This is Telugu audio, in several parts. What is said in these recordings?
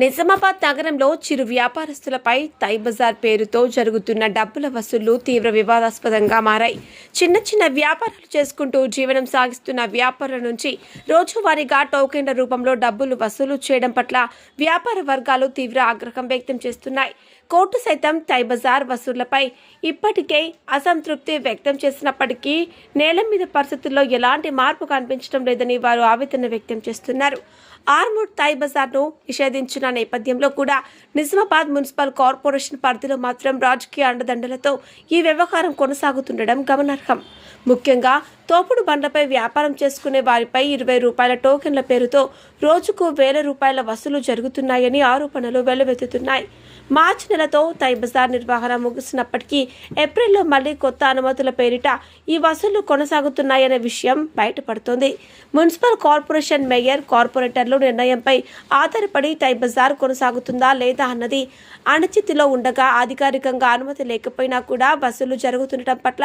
నిజామాబాద్ నగరంలో చిరు వ్యాపారస్తులపై తైబజార్ పేరుతో జరుగుతున్న డబ్బుల వసూళ్లు తీవ్ర వివాదాస్పదంగా మారాయి. చిన్న చిన్న వ్యాపారాలు చేసుకుంటూ జీవనం సాగిస్తున్న వ్యాపారుల నుంచి రోజువారీగా టోకెన్ల రూపంలో డబ్బులు వసూలు చేయడం పట్ల వ్యాపార వర్గాలు తీవ్ర ఆగ్రహం వ్యక్తం చేస్తున్నాయి. కోర్టు సైతం తైబజార్ వసూళ్లపై ఇప్పటికే అసంతృప్తి వ్యక్తం చేసినప్పటికీ నేల మీద పరిస్థితుల్లో ఎలాంటి మార్పు కనిపించడం లేదని వారు ఆవేదన వ్యక్తం చేస్తున్నారు. ఆర్మూర్ తైబజార్ను నిషేధించిన నేపథ్యంలో కూడా నిజామాబాద్ మున్సిపల్ కార్పొరేషన్ పరిధిలో మాత్రం రాజకీయ అండదండలతో ఈ వ్యవహారం కొనసాగుతుండడం గమనార్హం. ముఖ్యంగా తోపుడు బండ్లపై వ్యాపారం చేసుకునే వారిపై 20 రూపాయల టోకెన్ల పేరుతో రోజుకు 1000 రూపాయల వసూలు జరుగుతున్నాయని ఆరోపణలు వెల్లువెత్తుతున్నాయి. మార్చి నెలతో తైబజార్ నిర్వహణ ముగిసినప్పటికీ ఏప్రిల్లో మళ్లీ కొత్త అనుమతుల పేరిట ఈ వసూళ్లు కొనసాగుతున్నాయనే విషయం బయటపడుతోంది. మున్సిపల్ కార్పొరేషన్ మేయర్ కార్పొరేటర్లు నిర్ణయంపై ఆధారపడి తైబజార్ కొనసాగుతుందా లేదా అన్నది అనిశ్చితిలో ఉండగా అధికారికంగా అనుమతి లేకపోయినా కూడా వసూలు జరుగుతుండటం పట్ల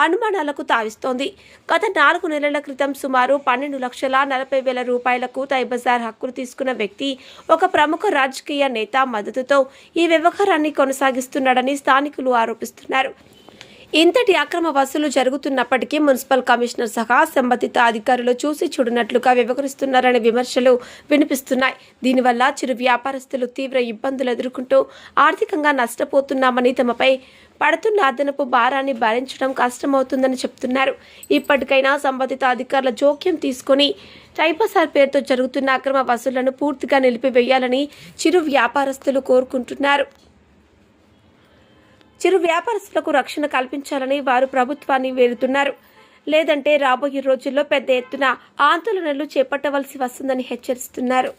అనుమానాలకు తావిస్తోంది. గత 4 నెలల క్రితం సుమారు 12,40,000 రూపాయలకు తైబజార్ హక్కులు తీసుకున్న వ్యక్తి ఒక ప్రముఖ రాజకీయ నేత మద్దతుతో ఈ వ్యవహారాన్ని కొనసాగిస్తున్నాడని స్థానికులు ఆరోపిస్తున్నారు. ఇంతటి అక్రమ వసూలు జరుగుతున్నప్పటికీ మున్సిపల్ కమిషనర్ సహా సంబంధిత అధికారులు చూసి చూడనట్లుగా వ్యవహరిస్తున్నారనే విమర్శలు వినిపిస్తున్నాయి. దీనివల్ల చిరు వ్యాపారస్తులు తీవ్ర ఇబ్బందులు ఎదుర్కొంటూ ఆర్థికంగా నష్టపోతున్నామని, తమపై పడుతున్న అదనపు భారాన్ని భరించడం కష్టమవుతుందని చెప్తున్నారు. ఇప్పటికైనా సంబంధిత అధికారుల జోక్యం తీసుకుని తైబజార్ పేరుతో జరుగుతున్న అక్రమ వసూళ్లను పూర్తిగా నిలిపివేయాలని చిరు వ్యాపారస్తులు కోరుకుంటున్నారు. చిరు వ్యాపారస్తులకు రక్షణ కల్పించాలని వారు ప్రభుత్వాన్ని వేడుతున్నారు. లేదంటే రాబోయే రోజుల్లో పెద్ద ఎత్తున ఆందోళనలు చేపట్టవలసి వస్తుందని హెచ్చరిస్తున్నారు.